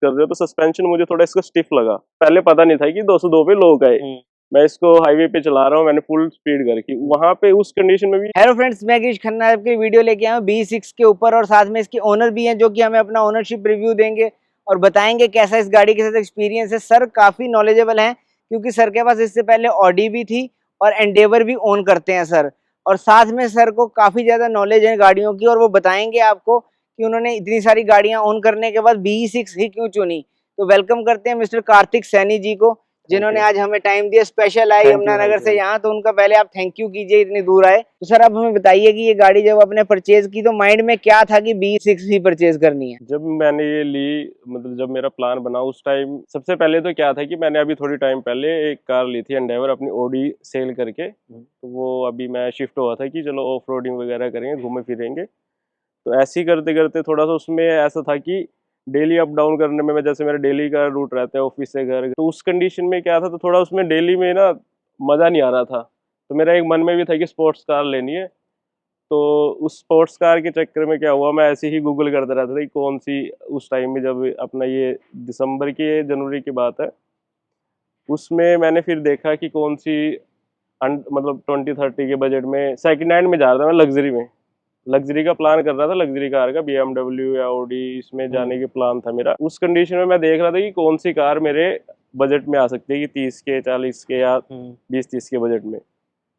कर रहे हो तो सस्पेंशन मुझे थोड़ा इसका स्टिफ लगा। पहले पता नहीं था कि 202 पे लोग आए। मैं इसको हाईवे पे चला रहा हूँ, मैंने फुल स्पीड करके वहां पे उस कंडीशन में भी। हेलो फ्रेंड्स, मैं गिरीश खन्ना आपकी वीडियो लेके आया हूँ B6 के ऊपर, और साथ में इसके ओनर भी हैं जो कि हमें अपना ओनरशिप रिव्यू देंगे और बताएंगे कैसा इस गाड़ी के साथ एक्सपीरियंस है। सर काफी नॉलेजेबल हैं क्योंकि सर के पास इससे पहले ऑडी भी थी और एंडेवर भी ओन करते हैं सर, और साथ में सर को काफी ज्यादा नॉलेज है गाड़ियों की, और वो बताएंगे आपको कि उन्होंने इतनी सारी गाड़ियां ओन करने के बाद B6 ही क्यों चुनी। तो वेलकम करते हैं मिस्टर कार्तिक सैनी जी को, जिन्होंने आज हमें टाइम दिया, स्पेशल आए यमुनानगर से यहाँ। तो उनका पहले आप थैंक यू कीजिए इतनी दूर आए। तो सर आप हमें बताइए कि ये गाड़ी जब आपने परचेज की तो माइंड में क्या था कि B6 ही परचेज करनी है? जब मैंने ये ली, मतलब जब मेरा प्लान बना उस टाइम सबसे पहले तो क्या था कि मैंने अभी थोड़ी टाइम पहले एक कार ली थी एंडेवर अपनी ओडी सेल करके। तो वो अभी मैं शिफ्ट हुआ था कि चलो ऑफ रोडिंग वगैरह करेंगे, घूमे फिरेंगे। तो ऐसे ही करते करते थोड़ा सा उसमें ऐसा था कि डेली अप डाउन करने में, जैसे मेरा डेली का रूट रहता है ऑफिस से घर, तो उस कंडीशन में क्या था, तो थोड़ा उसमें डेली में ना मज़ा नहीं आ रहा था। तो मेरा एक मन में भी था कि स्पोर्ट्स कार लेनी है। तो उस स्पोर्ट्स कार के चक्कर में क्या हुआ, मैं ऐसे ही गूगल करता रहता था कि कौन सी, उस टाइम में जब अपना ये दिसंबर की जनवरी की बात है, उसमें मैंने फिर देखा कि कौन सी मतलब 20-30 के बजट में सेकंड हैंड में जा रहा था। मैं लग्जरी में, लग्जरी का प्लान कर रहा था, लग्जरी कार का BMW या ऑडी इसमें जाने के प्लान था मेरा। उस कंडीशन में मैं देख रहा था कि कौन सी कार मेरे बजट में आ सकती है कि 30 के 40 के या 20-30 के बजट में।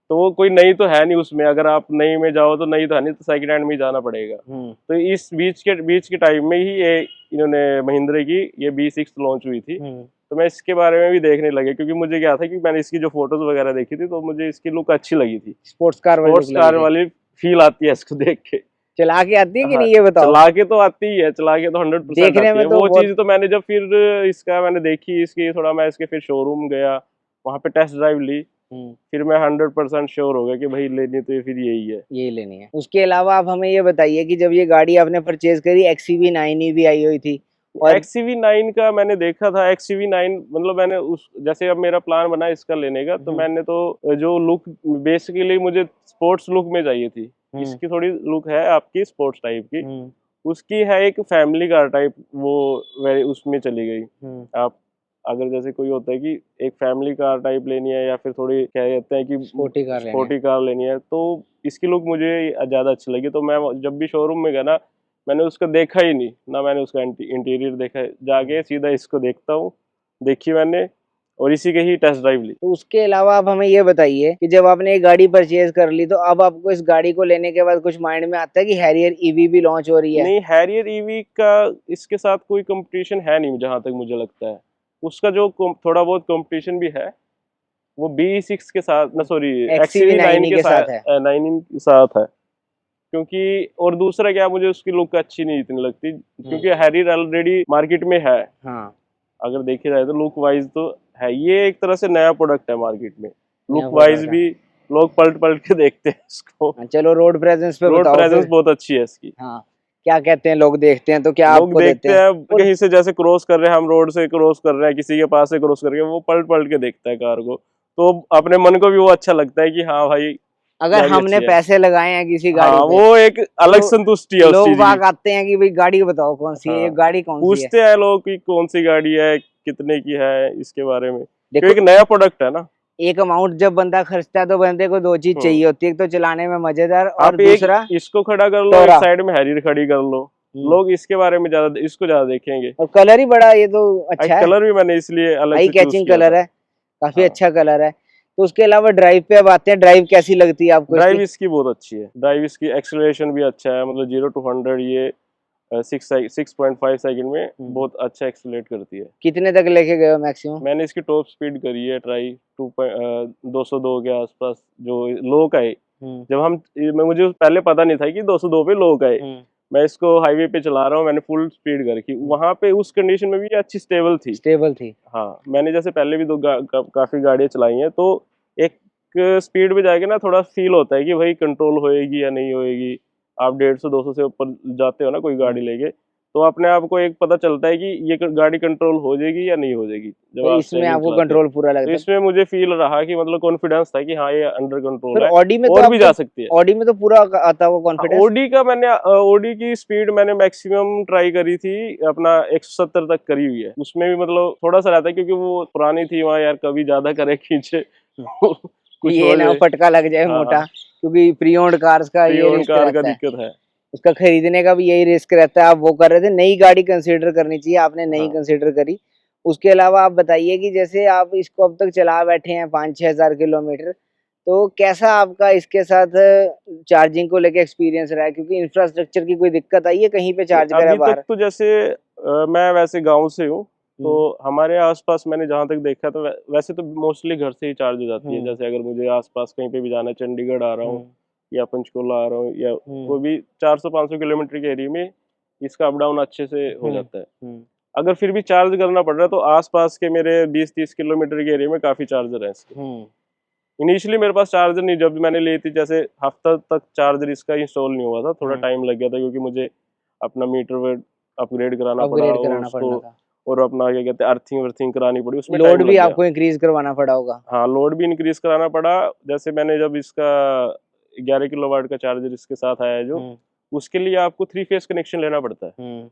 तो वो कोई नई तो है नहीं उसमें, अगर आप नई में जाओ तो नई तो है नहीं, तो सेकंड हैंड में ही जाना पड़ेगा। तो इस बीच के टाइम में ही ये इन्होंने महिंद्रा की ये B6 लॉन्च हुई थी। तो मैं इसके बारे में भी देखने लगे, क्योंकि मुझे क्या था कि मैंने इसकी जो फोटोज वगैरह देखी थी तो मुझे इसकी लुक अच्छी लगी थी। स्पोर्ट्स कार वाली फील आती है इसको देख के। चला के आती है कि हाँ, नहीं ये बताओ? चला के तो आती ही है, चला के तो 100% देखने आती में है तो वो चीज। तो मैंने जब फिर इसका मैंने देखी इसकी थोड़ा, मैं इसके फिर शोरूम गया, वहां पे टेस्ट ड्राइव ली। फिर मैं 100% श्योर हो गया कि भाई लेनी तो ये फिर यही है, यही लेनी है। उसके अलावा आप हमें ये बताइए कि जब ये गाड़ी आपने परचेज करी, XCV9 भी आई हुई थी, और XCV9 का मैंने देखा था। XCV9 मतलब मैंने उस, जैसे अब मेरा प्लान बना इसका लेने का, तो मैंने तो जो लुक बेसिकली मुझे स्पोर्ट्स लुक में चाहिए थी। इसकी थोड़ी लुक है आपकी स्पोर्ट्स टाइप की, उसकी है एक फैमिली कार टाइप, वो उसमें चली गई। आप अगर जैसे कोई होता है कि एक फैमिली कार टाइप लेनी है या फिर थोड़ी क्या कहते हैं कि स्पोर्टी कार लेनी है, तो इसकी लुक मुझे ज़्यादा अच्छी लगी। तो मैं जब भी शोरूम में गया ना, मैंने उसका देखा ही नहीं ना, मैंने उसका इंटीरियर देखा है, जाके सीधा इसको देखता हूँ, देखी मैंने और इसी के ही टेस्ट ड्राइव ली। तो उसके अलावा आप हमें ये बताइए कि जब आपने ये गाड़ी परचेज कर ली तो अब आपको इस गाड़ी को लेने के बाद कुछ माइंड में आता है कि हैरियर ईवी भी लॉन्च हो रही है? नहीं, हैरियर ईवी का इसके साथ कोई कंपटीशन है नहीं जहां तक मुझे लगता है। उसका जो थोड़ा बहुत कंपटीशन भी है वो B6 के साथ ना, सॉरी XCV9 के साथ है, 9 के साथ है। क्योंकि और दूसरा क्या, मुझे उसकी लुक अच्छी नहीं इतनी लगती, क्योंकि हैरियर ऑलरेडी मार्केट में है। हाँ, अगर देखे जाए तो लुक वाइज तो है, ये एक तरह से नया प्रोडक्ट है मार्केट में। लुक वाइज भी लोग पलट पलट के देखते हैं इसको। चलो रोड प्रेजेंस पे रोड बताओ। प्रेजेंस बहुत अच्छी है इसकी। हाँ, क्या कहते हैं लोग देखते हैं तो क्या लोग आपको देखते हैं कहीं से, जैसे क्रॉस कर रहे हैं, हम रोड से क्रॉस कर रहे हैं, किसी के पास से क्रॉस करके वो पलट पलट के देखता है कार को, तो अपने मन को भी वो अच्छा लगता है कि हाँ भाई, अगर हमने पैसे लगाए हैं किसी गाड़ी हाँ, पे, वो एक अलग संतुष्टि है। लोग बाग आते हैं कि भाई गाड़ी बताओ कौन सी है, ये गाड़ी कौन सी है, पूछते हैं लोग कि कौन सी गाड़ी है, कितने की है, इसके बारे में। देखो, एक नया प्रोडक्ट है ना। एक अमाउंट जब बंदा खर्चता है तो बंदे को दो चीज चाहिए होती है, एक तो चलाने में मजेदार, और दूसरा इसको खड़ा कर लो, एक साइड में हैरियर खड़ी कर लो, लोग इसके बारे में इसको ज्यादा देखेंगे। और कलर ही बड़ा ये तो अच्छा है, कलर भी मैंने इसलिए अलग से चूज कैचिंग किया कलर है, काफी अच्छा कलर है। तो उसके अलावा ड्राइव पे अब आते हैं, ड्राइव कैसी लगती है आपको? ड्राइव इसकी बहुत अच्छी है, ड्राइव इसकी एक्सेलरेशन भी अच्छा है, मतलब 0 to 100 ये 6.5 सेकंड में बहुत अच्छा एक्सेलरेट करती है। कितने तक लेके गए हो मैक्सिमम? मैंने इसकी टॉप स्पीड करी है ट्राई 202 के आसपास, जो लो का है। जब मुझे पहले पता नहीं था कि 202 पे लो का है। मैं इसको हाईवे पे चला रहा हूँ, मैंने फुल स्पीड करके वहां पे उस कंडीशन में भी अच्छी स्टेबल थी। हाँ, मैंने जैसे पहले भी काफी गाड़ियां चलाई हैं, तो एक स्पीड पे जाके ना थोड़ा फील होता है कि भाई कंट्रोल होएगी या नहीं होएगी। आप 150-200 से ऊपर जाते हो ना कोई गाड़ी लेके, तो अपने आप को एक पता चलता है कि ये गाड़ी कंट्रोल हो जाएगी या नहीं हो जाएगी जब तो आप इसमें steering आपको चलाते हैं। कंट्रोल पूरा तो लगता है। इसमें मुझे फील रहा कि मतलब कॉन्फिडेंस था कि हाँ ये अंडर कंट्रोल फिर है ऑडी में तो और भी जा आपको, सकती है। ऑडी में तो पूरा आता होगा कॉन्फिडेंस। ओडी का मैंने ओडी की स्पीड मैंने मैक्सिमम ट्राई करी थी अपना 170 तक करी हुई है। उसमें भी मतलब थोड़ा सा रहता है क्योंकि वो पुरानी थी वहाँ यार, कभी ज्यादा करे खींचे कुछ ये हो ना जाए। फटका लग जाए हाँ मोटा, हाँ, क्योंकि प्री ओन्ड कार्स का प्री ये ओन रिस्क कार का रहता है, दिक्कत है। उसका खरीदने का भी यही रिस्क रहता है। आप वो कर रहे थे, नई गाड़ी कंसीडर करनी चाहिए, आपने नई हाँ कंसीडर करी। उसके अलावा आप बताइए कि जैसे आप इसको अब तक चला बैठे हैं 5-6 हजार किलोमीटर, तो कैसा आपका इसके साथ चार्जिंग को लेके एक्सपीरियंस रहा है? क्योंकि इंफ्रास्ट्रक्चर की कोई दिक्कत आई है कहीं पे चार्ज करा अभी तक बाहर? तो जैसे मैं वैसे गांव से हूँ, तो हम्म, हमारे आसपास मैंने जहाँ तक देखा तो वैसे तो मोस्टली घर से ही चार्ज हो जाती है। हम्म, जैसे अगर मुझे आसपास कहीं पे भी जाना है, चंडीगढ़ आ रहा हूँ हम्म, या पंचकुला आ रहा हूँ या हम्म, कोई भी 400-500 किलोमीटर के एरिया में इसका अप डाउन अच्छे से हो हम्म, जाता है। हम्म, अगर फिर भी चार्ज करना पड़ रहा है तो आसपास के मेरे 20-30 किलोमीटर के एरिया में काफ़ी चार्जर हैं इसके। हम्म, इनिशियली मेरे पास चार्जर नहीं, जब मैंने ली थी जैसे हफ्ता तक चार्जर इसका इंस्टॉल नहीं हुआ था, थोड़ा हम्म, टाइम लग गया था क्योंकि मुझे अपना मीटर अपग्रेड कराना पड़ा अपग्रेड और कराना उसको, पड़ना था। और अपना क्या कहते हैं अर्थिंग वर्थिंग करानी पड़ी, उसमें लोड टाइम भी लग गया। आपको इंक्रीज करवाना पड़ा होगा। हाँ लोड भी इंक्रीज कराना पड़ा। जैसे मैंने जब इसका 11 किलोवाट का चार्जर इसके साथ आया है जो, हम्म, उसके लिए आपको 3 फेज कनेक्शन लेना पड़ता है। हम्म,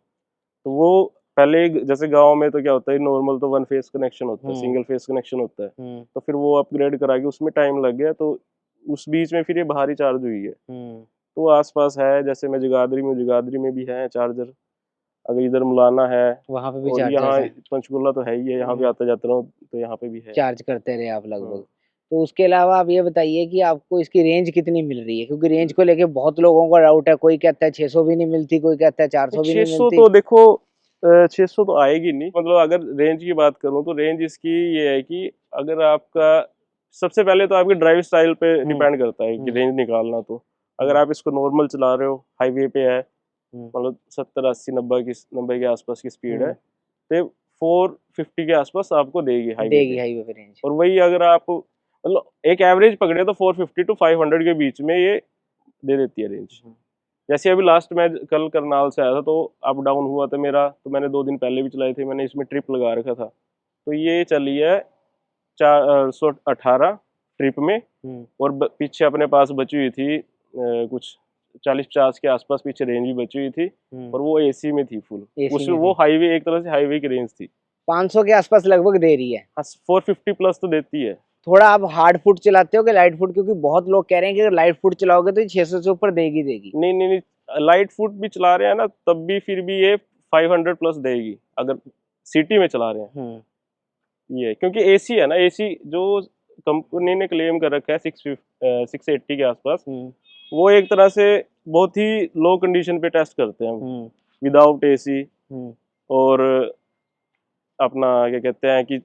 तो वो पहले जैसे गांव में तो क्या होता है, नॉर्मल तो 1 फेज कनेक्शन होता है, हम्म, सिंगल फेज कनेक्शन होता है। हम्म, तो फिर वो अपग्रेड करा के उसमें टाइम लग गया, तो उस बीच में फिर ये बाहरी चार्ज हुई है। हम्म, तो आसपास है, जैसे मैं जगाधरी में, जगाधरी में भी है चार्जर। अगर इधर मुलाना है वहां पे भी और चार्जर्स यहाँ हैं। पंचकुला तो है ही है, यहाँ पे हम्म, आता जाता रहूँ तो यहाँ पे भी है। चार्ज करते रहे आप लगभग। हाँ तो उसके अलावा आप ये बताइए कि आपको इसकी रेंज कितनी मिल रही है? क्योंकि रेंज को लेके बहुत लोगों का डाउट है, कोई कहता है 600 भी नहीं मिलती, कोई कहता है 400 भी नहीं 600 मिलती। तो देखो 600 तो आएगी नहीं। मतलब अगर रेंज की बात करूँ तो रेंज इसकी ये है कि अगर आपका, सबसे पहले तो आपके ड्राइव स्टाइल पे हम्म, डिपेंड करता है कि हम्म, रेंज निकालना। तो अगर हम्म, आप इसको नॉर्मल चला रहे हो, हाईवे पे है, हम्म, मतलब 70-80-90 के आसपास की स्पीड है, हम्म, तो 450 के आसपास आपको देगी हाईवे देगी पे। हाईवे पे रेंज। और वही अगर आप मतलब एक एवरेज पकड़े तो 450 टू 500 के बीच में ये दे देती है रेंज। जैसे अभी लास्ट में कल करनाल से आया था, तो अप डाउन हुआ था मेरा, तो मैंने 2 दिन पहले भी चलाई थी, मैंने इसमें ट्रिप लगा रखा था। तो ये चली है 418 ट्रिप में। हम्म, और पीछे अपने पास बची हुई थी कुछ 40-50 के आसपास पीछे रेंज भी बची हुई थी। हम्म, और वो एसी में थी फुल। एसी उस में वो थी। हाईवे, एक तरह से हाईवे की रेंज थी। 500 के आसपास लगभग दे रही है। हाँ 450 प्लस तो देती है। थोड़ा आप हार्ड फुट चलाते हो कि लाइट फुट? क्योंकि बहुत लोग कह रहे हैं कि अगर लाइट फुट चलाओगे तो ये 600 से ऊपर देगी देगी। नहीं नहीं नहीं, लाइट फुट भी चला रहे हैं ना तब भी फिर भी ये 500 प्लस देगी अगर सिटी में चला रहे हैं। हम्म, ये क्योंकि एसी है ना, एसी जो कंपनी ने क्लेम कर रखा है 680 के आसपास, हम्म, वो एक तरह से बहुत ही लो कंडीशन पे टेस्ट करते हैं हम्म, विदाउट एसी। हम्म। और अपना क्या कहते हैं कि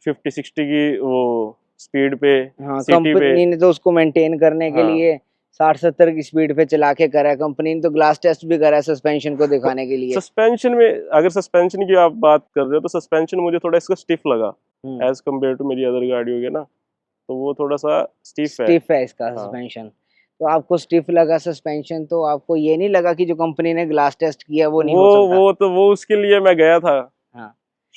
50-60 की वो स्पीड पे हाँ, सिटी पे। कंपनी ने तो उसको मेंटेन करने के हाँ लिए 60-70 की स्पीड पे चला के करा है। कंपनी ने तो ग्लास टेस्ट भी करा है सस्पेंशन को दिखाने के लिए। सस्पेंशन में, अगर सस्पेंशन की आप बात कर रहे हो तो सस्पेंशन मुझे थोड़ा इसका स्टिफ लगा हम्म, एज कम्पेयर टू मेरी अदर गाड़ियों के ना, तो वो थोड़ा सा स्टिफ है। स्टिफ है इसका हाँ सस्पेंशन। तो आपको स्टिफ लगा सस्पेंशन, तो आपको ये नहीं लगा कि जो कंपनी ने ग्लास टेस्ट किया वो नहीं वो हो सकता? वो तो वो उसके लिए मैं गया था, हाँ,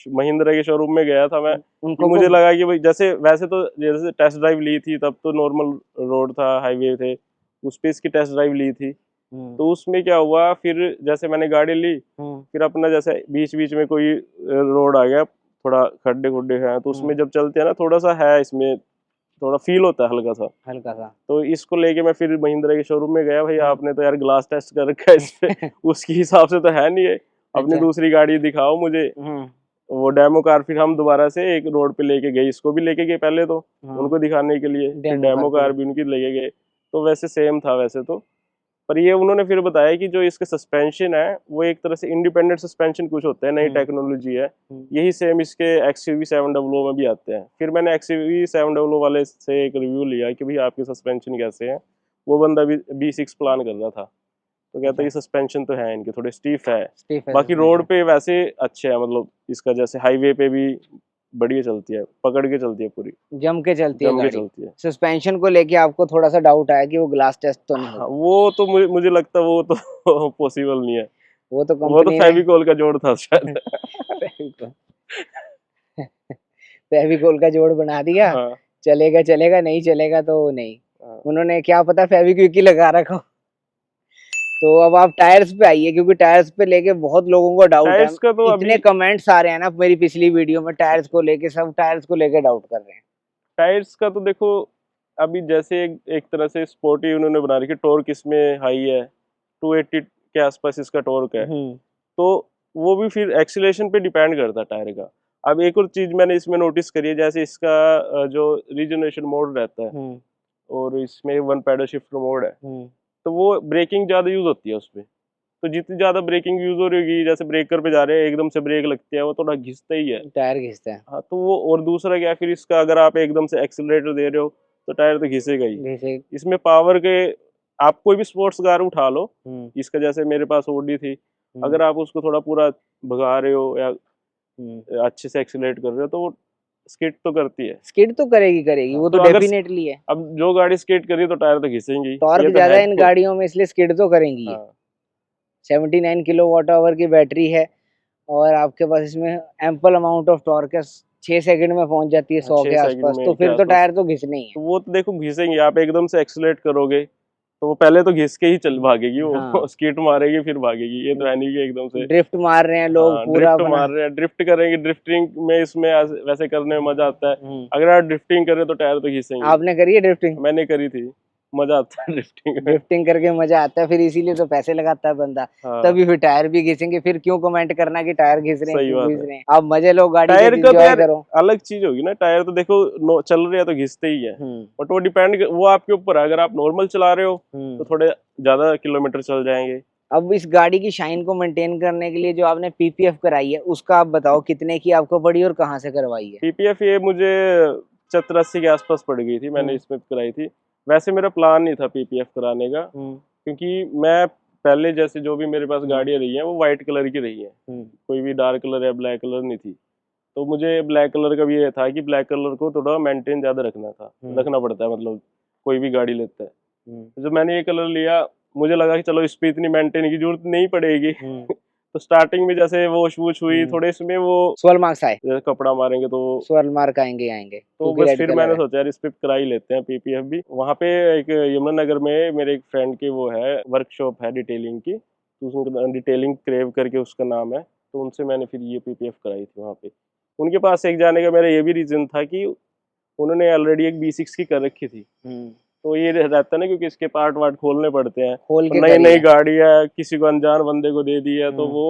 महिंद्रा के शोरूम में गया था मैं, कि उनको को। मुझे लगा कि भाई जैसे वैसे तो जैसे टेस्ट ड्राइव ली थी तब तो नॉर्मल रोड था, हाईवे थे, उस पे इसकी टेस्ट ड्राइव ली थी। हम्म, तो उसमें क्या हुआ, फिर जैसे मैंने गाड़ी ली, हम्म, फिर अपना जैसे बीच बीच में कोई रोड आ गया, थोड़ा खड्डे खुड्डे हैं, तो उसमें जब चलते हैं ना थोड़ा सा है इसमें, थोड़ा फील होता है हल्का सा। हल्का सा। तो इसको लेके मैं फिर महिंद्रा के शोरूम में गया, भाई हम्म, आपने तो यार ग्लास टेस्ट कर रखा है इस पे, उसके हिसाब से तो है नहीं है, अपनी अच्छा। दूसरी गाड़ी दिखाओ मुझे। हम्म, वो डेमो कार फिर हम दोबारा से एक रोड पे लेके गए, इसको भी लेके गए पहले तो हाँ, उनको दिखाने के लिए, फिर डेमो कार डेमो पे कार भी उनकी लेके गए। तो वैसे सेम था वैसे तो, पर ये उन्होंने फिर बताया कि जो इसके सस्पेंशन है वो एक तरह से इंडिपेंडेंट सस्पेंशन कुछ होता है, नई हम्म, टेक्नोलॉजी है। हम्म, यही सेम इसके XUV 700 में भी आते हैं। फिर मैंने XUV 700 वाले से एक रिव्यू लिया कि भाई आपके सस्पेंशन कैसे हैं। वो बंदा भी B6 प्लान कर रहा था, तो कहता है अच्छा, कि सस्पेंशन तो है इनके थोड़े स्टीफ है, स्टिफ है बाकी रोड सस्पेंशन। पे वैसे अच्छे है। मतलब इसका जैसे हाईवे पे भी बढ़िया चलती है, पकड़ के चलती है पूरी, जम के चलती है जम के गाड़ी। चलती है। सस्पेंशन को लेके आपको थोड़ा सा डाउट आया कि वो ग्लास टेस्ट तो नहीं हाँ होगा? वो तो मुझे लगता है वो तो पॉसिबल नहीं है। वो तो वो तो कंपनी फेविकोल का जोड़ था शायद। फेविकोल का जोड़ बना दिया, हाँ चलेगा चलेगा, नहीं चलेगा तो नहीं। हाँ। उन्होंने क्या पता फेविक्विक ही लगा रखा हो। तो अब आप टायर्स पे आइए, क्योंकि टायर्स पे लेके बहुत लोगों को डाउट है। टायर्स का तो इतने अभी, कमेंट्स आ रहे हैं ना मेरी पिछली वीडियो में, टायर्स को लेके सब टायर्स को लेके डाउट कर रहे हैं। टायर्स का तो देखो अभी जैसे एक तरह से स्पोर्टी उन्होंने बना रखी, टॉर्क इसमें हाई है, 280 के आसपास इसका टॉर्क है, तो वो भी फिर एक्सीलरेशन पे डिपेंड करता है टायर का। अब एक और चीज मैंने इसमें नोटिस करी है, जैसे इसका जो रीजनरेशन मोड रहता है और इसमें वन पैडल शिफ्टर मोड है, तो वो ब्रेकिंग ज्यादा यूज होती है उसमें। तो जितनी ज्यादा ब्रेकिंग यूज हो रही होगी, जैसे ब्रेकर पे जा रहे हैं एकदम से ब्रेक लगती है, वो थोड़ा घिसता ही है। टायर घिसता है। हाँ तो वो, और दूसरा क्या है, फिर इसका अगर आप एकदम से एक्सीलरेटर दे रहे हो तो टायर तो घिसेगा ही। घिसे। इसमें पावर के, आप कोई भी स्पोर्ट्स कार उठा लो, इसका जैसे मेरे पास ओडी थी, अगर आप उसको थोड़ा पूरा भगा रहे हो या अच्छे से एक्सीलरेट कर रहे हो तो वो स्किड तो करती है। स्किड तो करेगी करेगी, हाँ, वो तो तो अगर डेफिनेटली है। अब जो गाड़ी स्किड कर रही है तो टायर तो घिसेंगी ही, टॉर्क ये तो ज्यादा है। है इन गाड़ियों में, इसलिए स्किड तो करेंगी ये। हाँ 79 किलोवाट आवर की बैटरी है और आपके पास इसमें एम्पल अमाउंट ऑफ टॉर्क है, 6 सेकंड में पहुंच जाती है 100 6 के सेकंड आसपास, तो में के फिर तो आसपास, टायर तो घिसने ही है। तो वो तो देखो घिसेंगे। आप एकदम से एक्सीलरेट करोगे तो वो पहले तो घिस के ही चल भागेगी, वो हाँ। स्किट मारेगी फिर भागेगी, ये तो है नहीं कि एकदम से। ड्रिफ्ट मार रहे हैं लोग हाँ पूरा ड्रिफ्ट अपना। मार रहे हैं, ड्रिफ्ट करेंगे, ड्रिफ्टिंग में इसमें वैसे करने में मजा आता है। अगर आप ड्रिफ्टिंग करें तो टायर तो घिसेंगे। आपने करी है ड्रिफ्टिंग? मैंने करी थी, मजा आता है ड्रिफ्टिंग में। ड्रिफ्टिंग करके मजा आता है, फिर इसीलिए तो पैसे लगाता है बंदा। हाँ तभी फिर टायर भी घिसेंगे, फिर क्यों कमेंट करना कि टायर घिस रहे हैं, सही क्यों बात घिस है। रहे हैं। आप मजे लो गाड़ी के, टायर का तो एंजॉय यार करो। अलग चीज होगी ना, टायर तो देखो चल रहे हैं तो घिसते ही है, बट वो डिपेंड, वो आपके ऊपर है। अगर आप नॉर्मल चला रहे हो तो थोड़े ज्यादा किलोमीटर चल जाएंगे। अब इस गाड़ी की शाइन को मेंटेन करने के लिए जो आपने पीपीएफ कराई है, उसका आप बताओ कितने की आपको पड़ी और कहाँ से करवाई है? पीपीएफ ये मुझे 70-80 के आसपास पड़ गई थी, मैंने इसमें कराई थी। वैसे मेरा प्लान नहीं था पीपीएफ कराने का, क्योंकि मैं पहले जैसे जो भी मेरे पास गाड़ियां रही हैं वो वाइट कलर की रही हैं, कोई भी डार्क कलर या ब्लैक कलर नहीं थी। तो मुझे ब्लैक कलर का भी ये था कि ब्लैक कलर को थोड़ा मेंटेन ज्यादा रखना था, रखना पड़ता है, मतलब कोई भी गाड़ी लेता है। तो जब मैंने ये कलर लिया, मुझे लगा कि चलो इस पे इतनी मेंटेन की जरूरत नहीं पड़ेगी। तो स्टार्टिंग में जैसे वॉश वूश हुई थोड़े, इसमें वो स्वर्ल मार्क्स आए, जैसे कपड़ा मारेंगे तो स्वर्ल मार्क आएंगे आएंगे तो क्योंकि बस रेड फिर कलर मैंने है। सोचा यार इस पे करा ही लेते हैं पीपीएफ भी। वहाँ पे एक यमुनानगर में मेरे एक फ्रेंड की वो है, वर्कशॉप है डिटेलिंग की, तो उसमें डिटेलिंग क्रेव करके उसका नाम है, तो उनसे मैंने फिर ये पीपीएफ कराई थी वहाँ पे। उनके पास एक जाने का मेरा ये भी रीजन था कि उन्होंने ऑलरेडी एक B6 की कर रखी थी, तो ये रहता है ना, क्योंकि इसके पार्ट वार्ट खोलने पड़ते हैं, खोल के नई नई करिए। गाड़ी है, किसी को अनजान बंदे को दे दी है, तो वो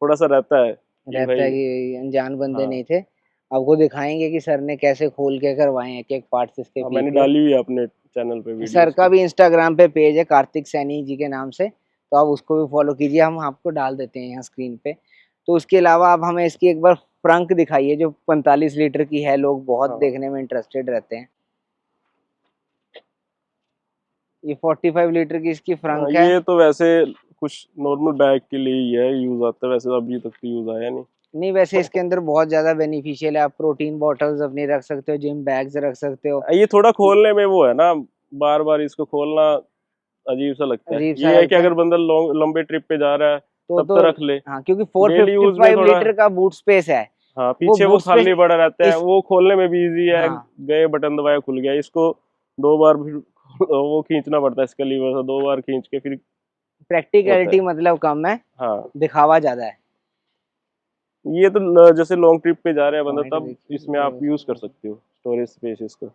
थोड़ा सा रहता है कि रहता है भाई। कि अनजान बंदे हाँ नहीं थे। आपको दिखाएंगे कि सर ने कैसे खोल के करवाए हैं एक एक पार्ट्स इसके हाँ, मैंने पीपीएफ। डाली हुई है अपने चैनल पे वीडियो सर का उसकी। भी इंस्टाग्राम पे पेज है कार्तिक सैनी जी के नाम से, तो आप उसको भी फॉलो कीजिए, हम आपको डाल देते हैं यहाँ स्क्रीन पे। तो उसके अलावा आप हमें इसकी एक बार फ्रंक दिखाइए जो 45 लीटर की है, लोग बहुत हाँ देखने में इंटरेस्टेड रहते हैं। ये 45 लीटर की इसकी हाँ, फ्रंक है। ये तो वैसे कुछ नॉर्मल बैग के लिए ही है, यूज आता है, वैसे अभी तक तो यूज आया नहीं। नहीं वैसे इसके अंदर बहुत ज्यादा बेनिफिशियल है, आप प्रोटीन बॉटल्स अपनी रख सकते हो, जिम बैग्स रख सकते हो। ये थोड़ा खोलने में वो है ना, बार बार इसको खोलना अजीब सा लगता है। अजीब सा ये है कि लगता है अगर बंदा लंबे ट्रिप पे जा रहा है तब तो तो रख ले, हाँ, क्योंकि डेली यूज में 455 थोड़ा। लीटर का बूट स्पेस है। हाँ वो पीछे वो बूट स्पेस खाली पड़ा रहता है, इस वो खोलने में भी इजी है, हाँ गए बटन दबाया खुल गया। इसको 2 बार फिर वो खींचना पड़ता है, इसका लीवर से 2 बार खींच के फिर होता प्रैक्टिकलिटी है। मतलब कम है, हाँ दिखावा ज्यादा है। ये तो जैसे लॉन्ग ट्रिप पे जा रहा है बंदा, हमारी तो तब देखिए इसमें आप यूज कर सकते हो स्टोरेज स्पेस इसका,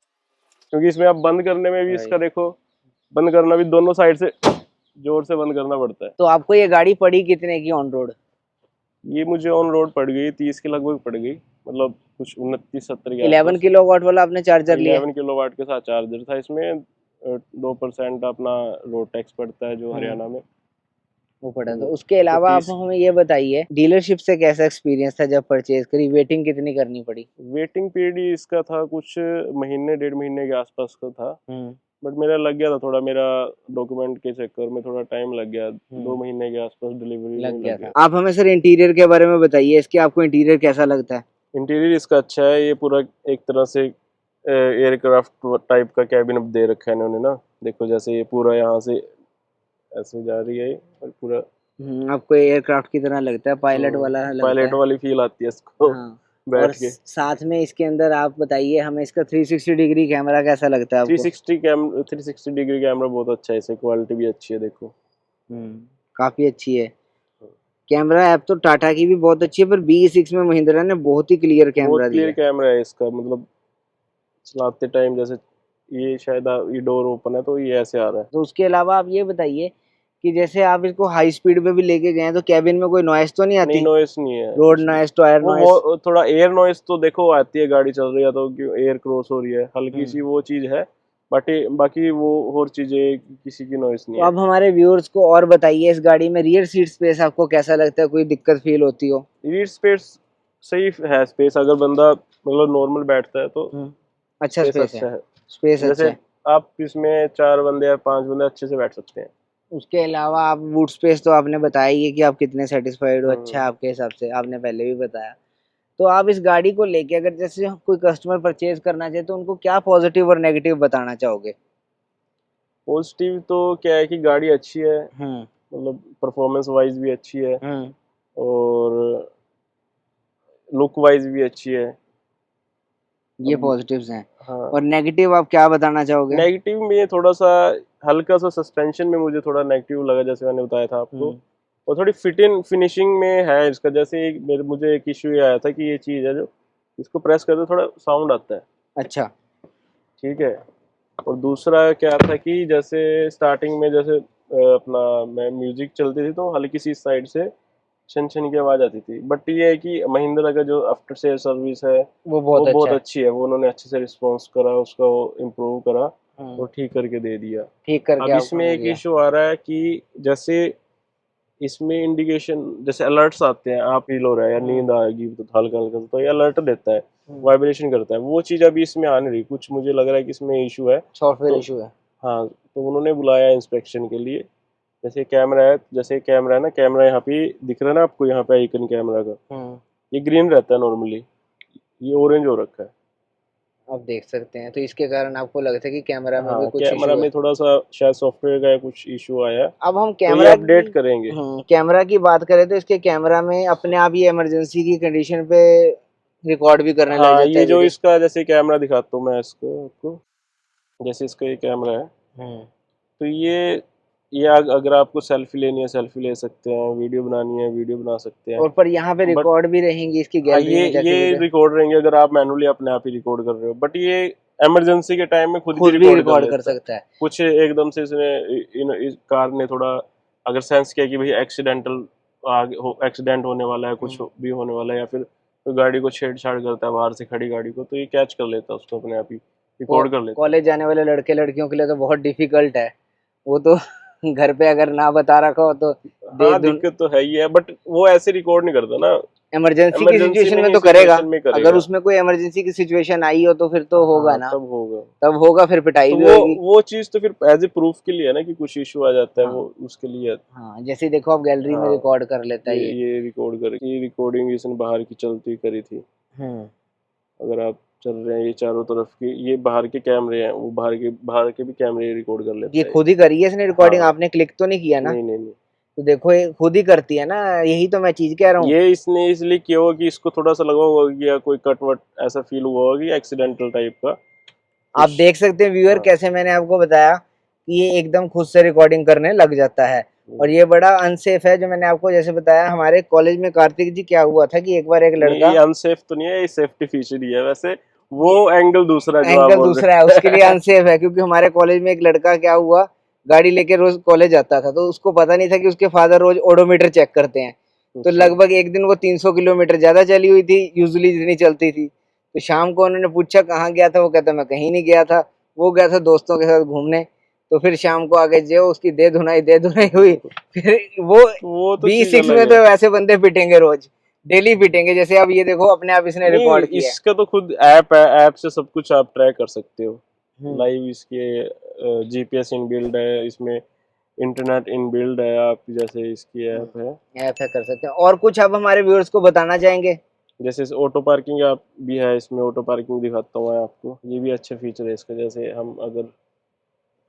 क्योंकि इसमें आप बंद करने में भी इसका देखो, बंद करना भी दोनों साइड से जोर से बंद करना पड़ता है। तो आपको ये गाड़ी पड़ी कितने की ऑन रोड? ये मुझे ऑन रोड पड़ गई 30 के लगभग पड़ गई, मतलब कुछ 29-70 के 11 आसपास। किलोवाट वाला आपने चार्जर लिया? 11 किलोवाट के साथ चार्जर था इसमें। 2% अपना रोड टैक्स पड़ता है जो हरियाणा में। वो पड़ा था। तो उसके अलावा आप 30 हमें ये बताइए डीलरशिप से कैसा एक्सपीरियंस था जब परचेज करी, वेटिंग कितनी करनी पड़ी? वेटिंग पीरियड इसका था कुछ महीने 1.5 महीने के आसपास का था, बट मेरा लग गया था थोड़ा, मेरा डॉक्यूमेंट के चक्कर में थोड़ा टाइम लग गया, 2 महीने के आसपास डिलीवरी में लग गया। आप हमें सर इंटीरियर के बारे में बताइए, इसके आपको इंटीरियर कैसा लगता है? इंटीरियर इसका अच्छा है, ये पूरा एक तरह से एयरक्राफ्ट टाइप का कैबिन दे रखा है इन्होंने ना, देखो जैसे ये पूरा यहाँ से ऐसे जा रही है और पूरा आपको एयरक्राफ्ट की तरह लगता है, पायलट वाला लगता पायलट है। वाली फील आती है इसको हाँ। और बैठ के। साथ में इसके अंदर आप बताइए हमें, इसका 360 डिग्री कैमरा कैसा लगता है आपको? 360 डिग्री कैमरा बहुत अच्छा है, इसकी क्वालिटी भी अच्छी है देखो। काफी अच्छी है। कैमरा ऐप तो टाटा की भी बहुत अच्छी है, पर B6 में महिंद्रा ने बहुत ही क्लियर बहुत कैमरा दिया क्लियर है। कैमरा है इसका, मतलब चलाते टाइम जैसे ये शायद ये डोर ओपन है तो ये ऐसे आ रहा है। तो उसके अलावा आप ये बताइए कि जैसे आप इसको हाई स्पीड पे भी लेके गए तो कैबिन में कोई नॉइस तो नहीं नहीं, आती? नॉइस नहीं है रोड उसमें। Noise, tyre noise? वो थोड़ा एयर नॉइस तो देखो आती है, गाड़ी चल रही है तो क्यों एयर क्रॉस हो रही है, हल्की सी वो चीज है। बट बाकी वो और चीजें किसी की नॉइस तो नहीं है। अब हमारे व्यूअर्स को और बताइए, इस गाड़ी में रियर सीट स्पेस आपको कैसा लगता है, कोई दिक्कत फील होती हो? रीड स्पेस सही है, स्पेस अगर बंदा मतलब नॉर्मल बैठता है तो अच्छा स्पेस स्पेस है। अच्छा है। स्पेस अच्छा जैसे है। आप इसमें 4 बंदे या 5 बंदे अच्छे से बैठ सकते हैं। उसके अलावा आप बूट स्पेस तो आपने बताया ही है कि आप कितने सेटिस्फाइड हो, अच्छा है हम्म। आपके हिसाब से, आपने पहले भी बताया। तो आप इस गाड़ी को लेके अगर जैसे कोई कस्टमर परचेज करना चाहे तो उनको क्या पॉजिटिव और नेगेटिव बताना चाहोगे? पॉजिटिव तो क्या है कि गाड़ी अच्छी है, हम्म। मतलब परफॉर्मेंस वाइज भी अच्छी है हम्म। और लुक वाइज भी अच्छी है। ये अब पॉजिटिव्स हैं। हाँ, और नेगेटिव आप क्या बताना चाहोगे? नेगेटिव में थोड़ा सा हल्का सा सस्पेंशन में मुझे थोड़ा नेगेटिव लगा, जैसे मैंने बताया था आपको। हम्म। और थोड़ी फिट इन फिनिशिंग में है इसका, जैसे एक मुझे एक इश्यू ये आया था कि ये चीज़ है जो इसको प्रेस करते थोड़ा साउंड आता है। अच्छा। ठीक है। और दूसरा क्या था कि जैसे स्टार्टिंग में जैसे अपना मैं म्यूजिक चलती थी तो हल्की सी साइड से छन छन की आवाज़ आती थी। बट ये है कि महिंद्रा का जो आफ्टर सेल सर्विस है वो वो बहुत अच्छा बहुत है। अच्छी है, वो उन्होंने अच्छे से रिस्पॉन्स करा, उसका इम्प्रूव करा हम्म। और ठीक करके दे दिया। ठीक करके अब आपको इसमें दे एक दिया। इशू आ रहा है कि जैसे इसमें इंडिकेशन जैसे अलर्ट्स आते हैं, आप फील हो रहा है या नींद आएगी तो हल्का हल्का तो ये अलर्ट देता है, वाइब्रेशन करता है, वो चीज़ अभी इसमें आ नहीं रही, कुछ मुझे लग रहा है कि इसमें इशू है। सॉफ्टवेयर तो इशू है। हाँ, तो उन्होंने बुलाया इंस्पेक्शन के लिए। जैसे कैमरा है, जैसे कैमरा है ना, कैमरा यहाँ पे दिख रहा है ना आपको, यहाँ पे आइकन कैमरा का, ये ग्रीन रहता है नॉर्मली, ये ऑरेंज हो रखा है। आप देख सकते हैं, तो इसके कारण आपको लगता है कि कैमरा में भी हाँ, कुछ कैमरा इशू है। में थोड़ा सा शायद सॉफ्टवेयर का कुछ इशू आया है, अब हम तो ये कैमरा की अपडेट करेंगे। कैमरा की बात करें तो इसके कैमरा में अपने आप ये इमरजेंसी की कंडीशन पे रिकॉर्ड भी करने लग हाँ, जाता ये है जो वीडियो। इसका जैसे कैमरा दिखाता हूँ मैं इसको आपको, जैसे इसका ये कैमरा है, हम्म। तो ये अगर आपको सेल्फी लेनी है सेल्फी ले सकते हैं, वीडियो बनानी है वीडियो बना सकते हैं। और पर यहाँ पे बट रिकॉर्ड भी रहेंगी इसकी हाँ, गैलरी में जाके ये वीडियो? रिकॉर्ड रहेंगे अगर आप मैनुअली अपने आप ही रिकॉर्ड कर रहे हो, बट ये इमरजेंसी के टाइम में खुद भी खुद भी रिकॉर्ड कर रिकॉर्ड कर लेता है। सकता है। कुछ एकदम से इसने इस कार ने थोड़ा अगर सेंस किया कि भाई एक्सीडेंटल आगे हो, एक्सीडेंट होने वाला है, कुछ भी होने वाला है, या फिर कोई गाड़ी को छेड़छाड़ करता है बाहर से खड़ी गाड़ी को, तो ये कैच कर लेता है उसको, अपने आप ही रिकॉर्ड कर लेता है। कॉलेज जाने वाले लड़के लड़कियों के लिए तो बहुत डिफिकल्ट है वो तो। घर पे अगर ना बता रखा हो तो दे हाँ, दूं। दिक्कत तो है ही है, बट वो ऐसे रिकॉर्ड नहीं करता ना, इमरजेंसी की इमरजेंसी सिचुएशन में में ही तो करेगा। सिचुएशन में अगर करेगा। उसमें कोई इमरजेंसी की सिचुएशन आई हो तो फिर तो होगा हाँ, ना। तब होगा। तब होगा, फिर पिटाई तो भी वो होगी। वो चीज तो फिर एज ए प्रूफ के लिए है ना, कि कुछ इशू आ जाता है, हाँ। वो उसके लिए है। हाँ, जैसे देखो आप गैलरी में हाँ, रिकॉर्ड कर लेता है ये। ये रिकॉर्ड कर, ये रिकॉर्डिंग इसने बाहर की चलती करी थी। हम्म। अगर आप चल रहे हैं ये चारों तरफ की, ये बाहर के कैमरे हैं, वो बाहर के भी कैमरे रिकॉर्ड कर ये लेता है। खुद ही करी है इसने रिकॉर्डिंग, हाँ, आपने क्लिक तो नहीं किया ना? नहीं नहीं नहीं, तो देखो ये खुद ही करती है ना, यही तो मैं चीज कह रहा हूँ। ये इसने इसलिए किया होगा कि इसको थोड़ा सा लगा होगा कि या कोई कट वट ऐसा फील हुआ होगा कि एक्सीडेंटल टाइप का आप कुछ। देख सकते हैं व्यूअर, हाँ। कैसे मैंने आपको बताया कि ये एकदम खुद से रिकॉर्डिंग करने लग जाता है। और ये बड़ा अनसेफ है, जो मैंने आपको जैसे बताया हमारे कॉलेज में कार्तिक जी क्या हुआ था कि एक बार एक नहीं, लड़का, ये अनसेफ तो नहीं है, ये सेफ्टी फीचर ही है वैसे, वो ये एंगल दूसरा है जो आप एंगल बोल दूसरा है, उसके लिए अनसेफ है। क्योंकि हमारे कॉलेज में एक लड़का क्या हुआ, गाड़ी लेके रोज कॉलेज जाता था, तो उसको पता नहीं था कि उसके फादर रोज ओडोमीटर चेक करते हैं। रहे। तो अच्छा। लगभग एक दिन वो 300 किलोमीटर ज्यादा चली हुई थी, यूजुअली जितनी चलती थी। तो शाम को उन्होंने पूछा कहाँ गया था, वो कहता मैं कहीं नहीं गया था, वो गया था दोस्तों के साथ घूमने। तो फिर शाम को आगे जो उसकी दे धुनाई हुई। फिर वो वो तो चीज B6 अलग में है। तो वैसे बंदे पिटेंगे रोज, डेली पिटेंगे। जैसे अब ये देखो अपने आप इसने नहीं, रिकॉर्ड किया है। इसका तो खुद ऐप है, ऐप से सब कुछ आप ट्रैक कर सकते हो हम्म। लाइव। इसके जीपीएस इनबिल्ड है इसमें, इंटरनेट इनबिल्ड है, आप जैसे इसकी ऐप है। ऐसा कर सकते हैं। और कुछ आप हमारे व्यूअर्स को बताना चाहेंगे? जैसे ऑटो पार्किंग आप भी है इसमें, ऑटो पार्किंग दिखाता हूँ मैं आपको, ये भी अच्छा फीचर है इसका। जैसे हम अगर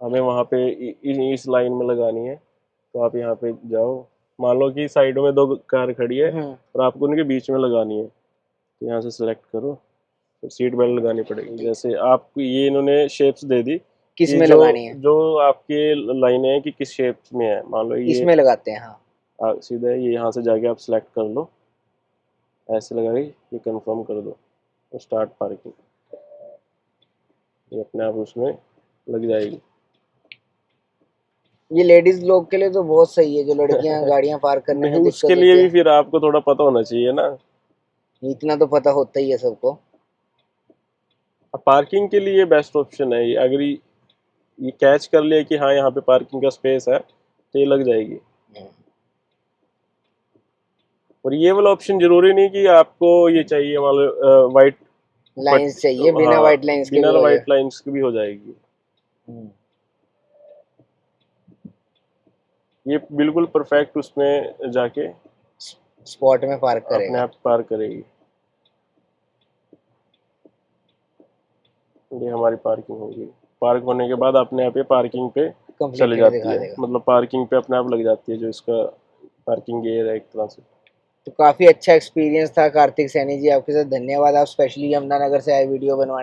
हमें वहाँ पे इस लाइन में लगानी है तो आप यहाँ पे जाओ, मान लो कि साइडों में 2 कार खड़ी है हम्म, और आपको उनके बीच में लगानी है, तो यहाँ से सेलेक्ट करो, तो सीट बेल्ट लगानी पड़ेगी। जैसे आपको ये इन्होंने शेप्स दे दी किस कि में जो लगानी है? जो आपके लाइनें हैं कि किस शेप में है, मान लो ये इसमें लगाते हैं, हाँ। सीधा है, ये यहाँ से जाके आप सेलेक्ट कर लो, ऐसे लगा के ये कंफर्म कर दो और स्टार्ट पार्किंग, ये अपने आप उसमें लग जाएगी। ये लेडीज लोग के लिए तो बहुत सही है, जो लड़कियां गाड़ियां पार्क करने नहीं, में दिक्कत उसके लिए होती भी है। फिर आपको थोड़ा पता होना चाहिए ना। इतना तो पता होता ही है सबको। पार्किंग के लिए बेस्ट ऑप्शन है ये, अगर ये कैच कर लिया कि हाँ यहाँ पे पार्किंग का स्पेस है तो ये लग जाएगी। और ये वाला ऑप्शन जरूरी नहीं कि आपको ये चाहिए, मान लो वाइट पट, लाइंस चाहिए, बिना हाँ, व्हाइट लाइंस के बिना भी हो जाए। वाइट लाइंस की भी हो जाएगी। ये बिल्कुल परफेक्ट उसमें जाके स्पॉट में पार्क अपने करेगा। आप पार करेगी। ये हमारी पार्किंग होगी, पार्क होने के बाद अपने आप ये पार्किंग पे चले कंप्लीटली जाती दिखा है, देगा। मतलब पार्किंग पे अपने आप लग जाती है, जो इसका पार्किंग गेयर है एक तरह से। तो काफी अच्छा एक्सपीरियंस था कार्तिक सैनी जी, आपके साथ। धन्यवाद, आप स्पेशली यमुनानगर से आए वीडियो बनवाने।